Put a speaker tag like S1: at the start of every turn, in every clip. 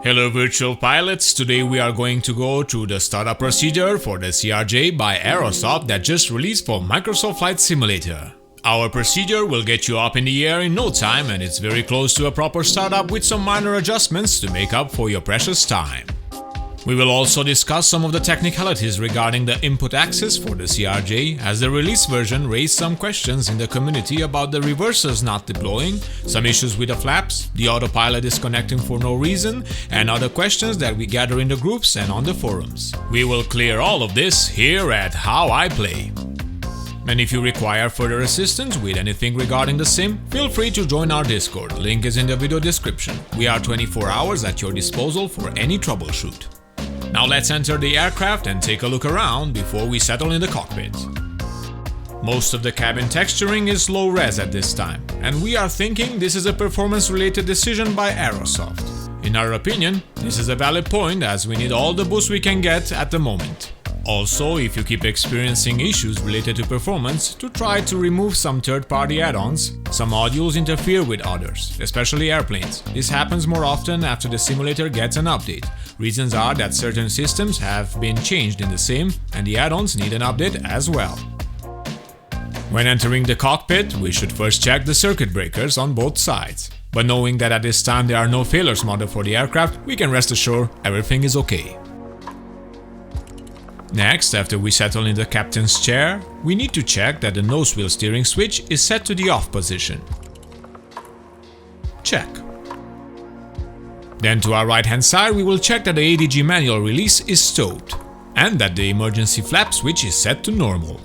S1: Hello virtual pilots, today we are going to go through the startup procedure for the CRJ by Aerosoft that just released for Microsoft Flight Simulator. Our procedure will get you up in the air in no time and it's very close to a proper startup with some minor adjustments to make up for your precious time. We will also discuss some of the technicalities regarding the input access for the CRJ, as the release version raised some questions in the community about the reversers not deploying, some issues with the flaps, the autopilot disconnecting for no reason, and other questions that we gather in the groups and on the forums. We will clear all of this here at How I Play. And if you require further assistance with anything regarding the sim, feel free to join our Discord, link is in the video description. We are 24 hours at your disposal for any troubleshoot. Now let's enter the aircraft and take a look around before we settle in the cockpit. Most of the cabin texturing is low res at this time, and we are thinking this is a performance-related decision by Aerosoft. In our opinion, this is a valid point as we need all the boost we can get at the moment. Also, if you keep experiencing issues related to performance, to try to remove some third-party add-ons. Some modules interfere with others, especially airplanes. This happens more often after the simulator gets an update. Reasons are that certain systems have been changed in the sim, and the add-ons need an update as well. When entering the cockpit, we should first check the circuit breakers on both sides. But knowing that at this time there are no failures modeled for the aircraft, we can rest assured everything is okay. Next, after we settle in the captain's chair, we need to check that the nose wheel steering switch is set to the off position. Check. Then to our right hand side we will check that the ADG manual release is stowed, and that the emergency flap switch is set to normal.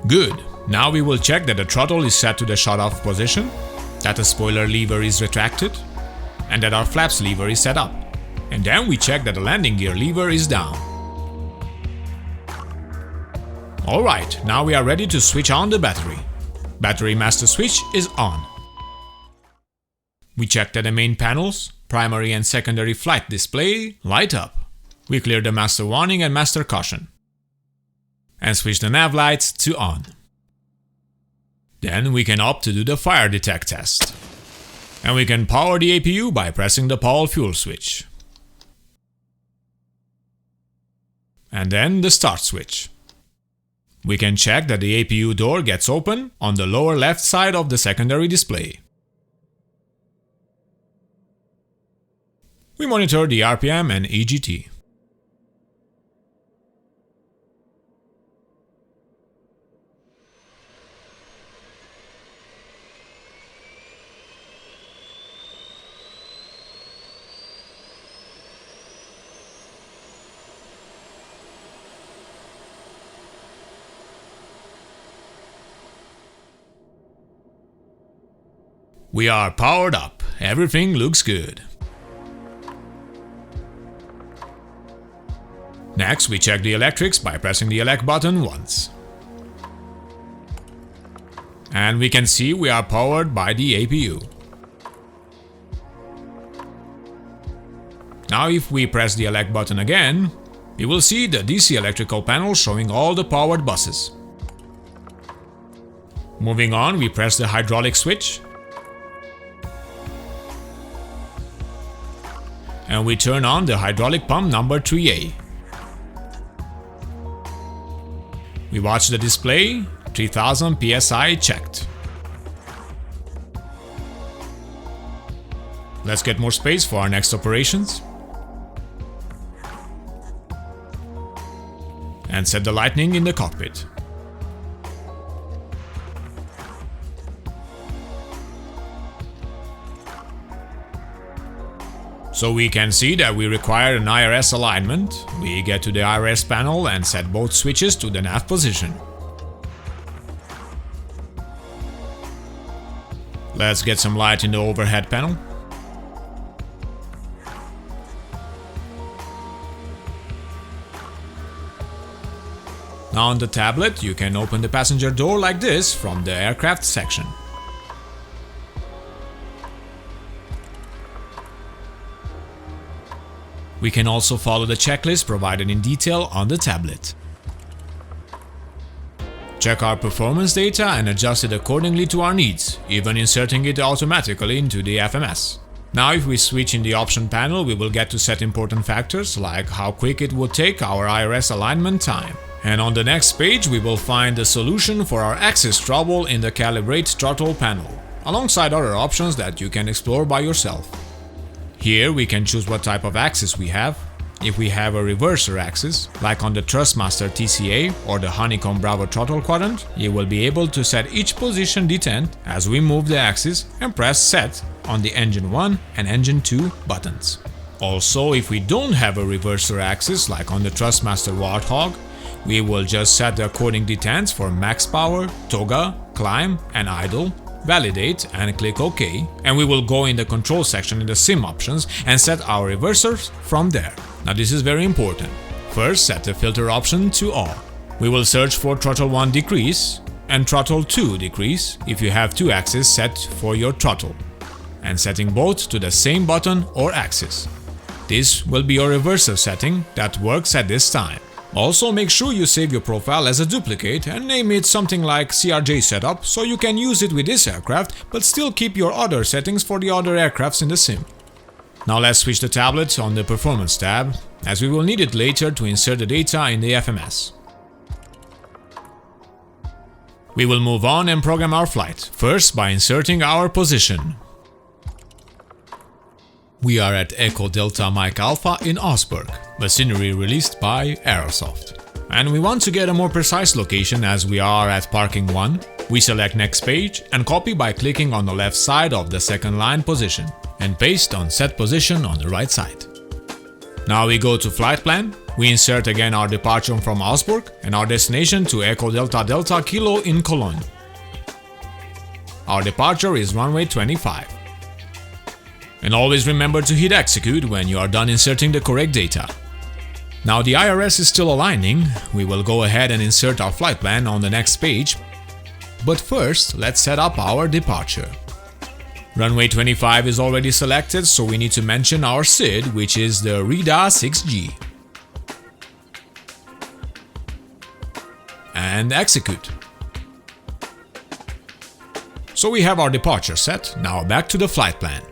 S1: Good. Now we will check that the throttle is set to the shut off position, that the spoiler lever is retracted, and that our flaps lever is set up. And then we check that the landing gear lever is down. Alright, now we are ready to switch on the battery. Battery master switch is on. We check that the main panels, primary and secondary flight display, light up. We clear the master warning and master caution. And switch the nav lights to on. Then we can opt to do the fire detect test. And we can power the APU by pressing the power fuel switch. And then the start switch. We can check that the APU door gets open on the lower left side of the secondary display. We monitor the RPM and EGT. We are powered up, everything looks good. Next, we check the electrics by pressing the elect button once. And we can see we are powered by the APU. Now if we press the elect button again, we will see the DC electrical panel showing all the powered buses. Moving on, we press the hydraulic switch. And we turn on the hydraulic pump number 3A. We watch the display, 3000 psi checked. Let's get more space for our next operations. And set the lighting in the cockpit. So we can see that we require an IRS alignment. We get to the IRS panel and set both switches to the nav position. Let's get some light in the overhead panel. Now on the tablet you can open the passenger door like this from the aircraft section. We can also follow the checklist provided in detail on the tablet. Check our performance data and adjust it accordingly to our needs, even inserting it automatically into the FMS. Now if we switch in the option panel, we will get to set important factors like how quick it would take our IRS alignment time. And on the next page, we will find the solution for our axis trouble in the Calibrate throttle panel, alongside other options that you can explore by yourself. Here we can choose what type of axis we have. If we have a reverser axis, like on the Thrustmaster TCA or the Honeycomb Bravo throttle quadrant, you will be able to set each position detent as we move the axis and press set on the Engine 1 and Engine 2 buttons. Also, if we don't have a reverser axis like on the Thrustmaster Warthog, we will just set the according detents for max power, toga, climb and idle, validate and click OK, and we will go in the control section in the sim options and set our reversers from there. Now this is very important. First, set the filter option to all. We will search for throttle 1 decrease and throttle 2 decrease if you have two axes set for your throttle, and setting both to the same button or axis. This will be your reverser setting that works at this time. Also, make sure you save your profile as a duplicate and name it something like CRJ setup so you can use it with this aircraft but still keep your other settings for the other aircrafts in the sim. Now let's switch the tablet on the Performance tab, as we will need it later to insert the data in the FMS. We will move on and program our flight, first by inserting our position. We are at Echo Delta Mike Alpha in Augsburg, machinery released by Aerosoft. And we want to get a more precise location as we are at parking 1. We select next page and copy by clicking on the left side of the second line position and paste on set position on the right side. Now we go to flight plan. We insert again our departure from Augsburg and our destination to Echo Delta Delta Kilo in Cologne. Our departure is runway 25. And always remember to hit execute when you are done inserting the correct data. Now the IRS is still aligning. We will go ahead and insert our flight plan on the next page. But first, let's set up our departure. Runway 25 is already selected, so we need to mention our SID, which is the RIDA 6G. And execute. So we have our departure set. Now back to the flight plan.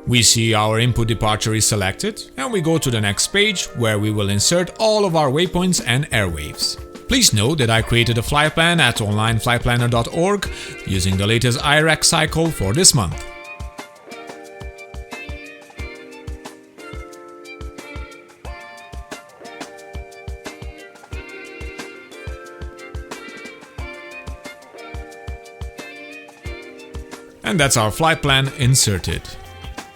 S1: We see our input departure is selected, and we go to the next page where we will insert all of our waypoints and airwaves. Please note that I created a flight plan at onlineflightplanner.org using the latest IRAC cycle for this month. And that's our flight plan inserted.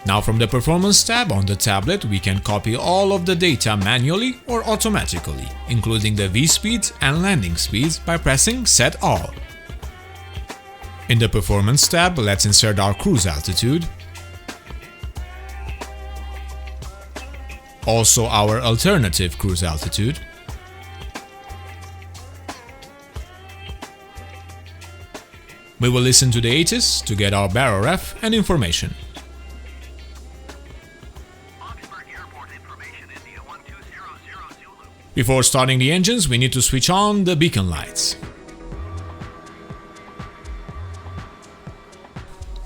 S1: Now from the Performance tab on the tablet, we can copy all of the data manually or automatically, including the V-speeds and landing speeds by pressing Set All. In the Performance tab, let's insert our cruise altitude, also our alternative cruise altitude, we will listen to the ATIS to get our baro ref and information. Before starting the engines, we need to switch on the beacon lights.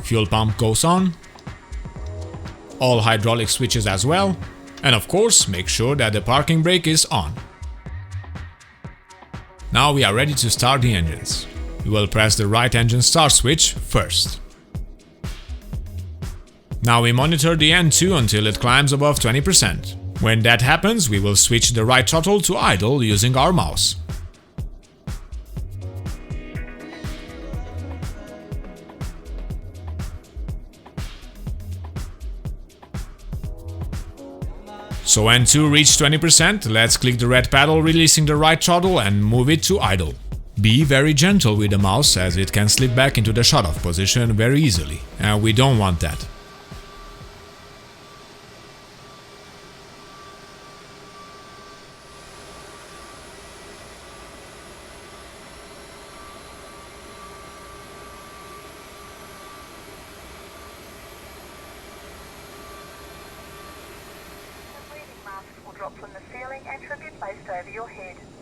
S1: Fuel pump goes on. All hydraulic switches as well. And of course, make sure that the parking brake is on. Now we are ready to start the engines. We will press the right engine start switch first. Now we monitor the N2 until it climbs above 20%. When that happens, we will switch the right throttle to idle using our mouse. So N2 reached 20%, let's click the red paddle releasing the right throttle and move it to idle. Be very gentle with the mouse as it can slip back into the shut-off position very easily, and we don't want that.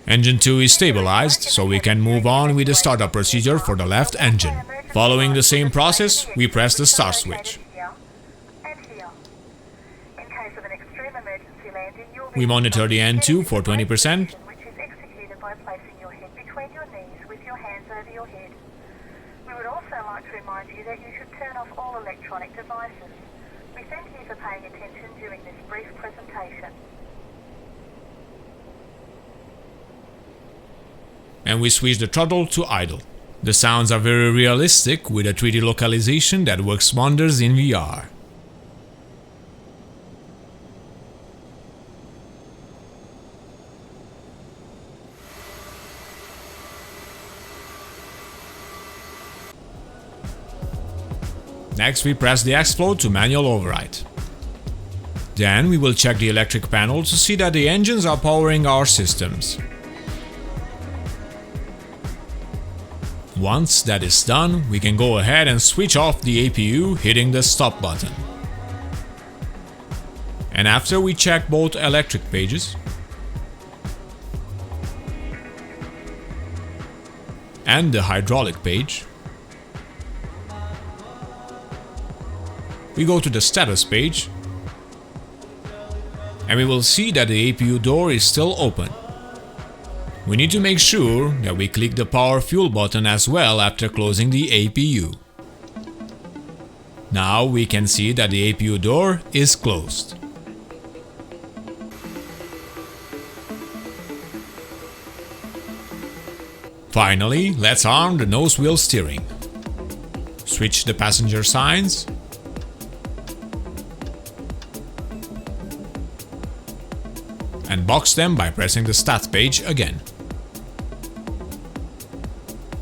S1: Engine 2 is stabilized, so we can move on with the startup procedure for the left engine. Following the same process, we press the start switch. We monitor the N2 for 20%.
S2: Which is executed by placing your head between your knees with your hands over your head. We would also like to remind you that you should turn off all electronic devices. We thank you for paying attention during this brief presentation.
S1: And we switch the throttle to idle. The sounds are very realistic with a 3D localization that works wonders in VR. Next we press the explode to manual override. Then we will check the electric panel to see that the engines are powering our systems. Once that is done, we can go ahead and switch off the APU hitting the stop button. And after we check both electric pages and the hydraulic page, we go to the status page and we will see that the APU door is still open. We need to make sure that we click the power fuel button as well after closing the APU. Now we can see that the APU door is closed. Finally, let's arm the nose wheel steering. Switch the passenger signs. And box them by pressing the stats page again.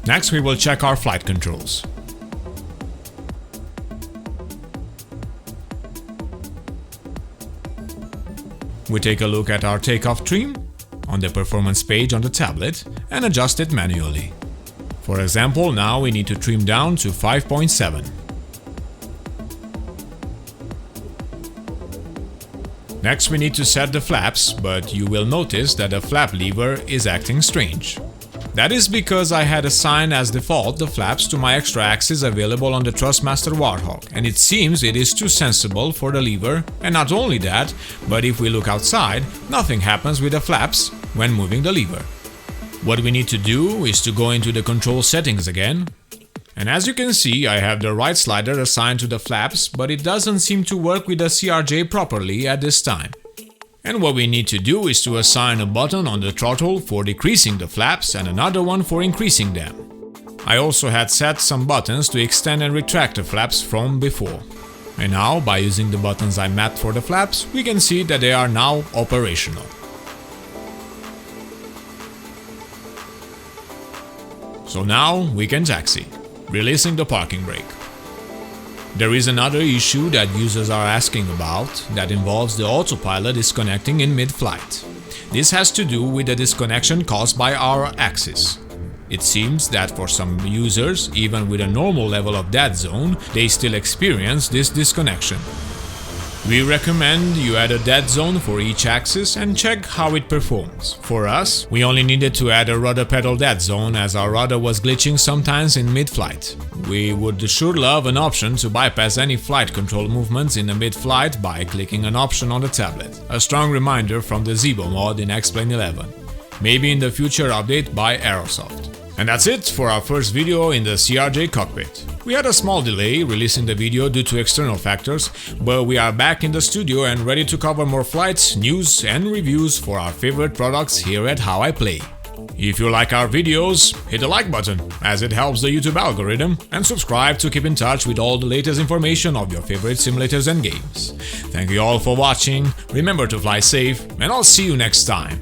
S1: Next we will check our flight controls. We take a look at our takeoff trim on the performance page on the tablet and adjust it manually. For example, now we need to trim down to 5.7. Next we need to set the flaps, but you will notice that the flap lever is acting strange. That is because I had assigned as default the flaps to my extra axis available on the Thrustmaster Warthog, and it seems it is too sensible for the lever, and not only that, but if we look outside, nothing happens with the flaps when moving the lever. What we need to do is to go into the control settings again, and as you can see I have the right slider assigned to the flaps, but it doesn't seem to work with the CRJ properly at this time. And what we need to do is to assign a button on the throttle for decreasing the flaps and another one for increasing them. I also had set some buttons to extend and retract the flaps from before. And now, by using the buttons I mapped for the flaps, we can see that they are now operational. So now we can taxi, releasing the parking brake. There is another issue that users are asking about that involves the autopilot disconnecting in mid-flight. This has to do with the disconnection caused by our axis. It seems that for some users, even with a normal level of dead zone, they still experience this disconnection. We recommend you add a dead zone for each axis and check how it performs. For us, we only needed to add a rudder pedal dead zone as our rudder was glitching sometimes in mid-flight. We would sure love an option to bypass any flight control movements in the mid-flight by clicking an option on the tablet. A strong reminder from the Zibo mod in X-Plane 11. Maybe in the future update by Aerosoft. And that's it for our first video in the CRJ cockpit. We had a small delay releasing the video due to external factors, but we are back in the studio and ready to cover more flights, news and reviews for our favorite products here at How I Play. If you like our videos, hit the like button as it helps the YouTube algorithm, and subscribe to keep in touch with all the latest information of your favorite simulators and games. Thank you all for watching, remember to fly safe, and I'll see you next time.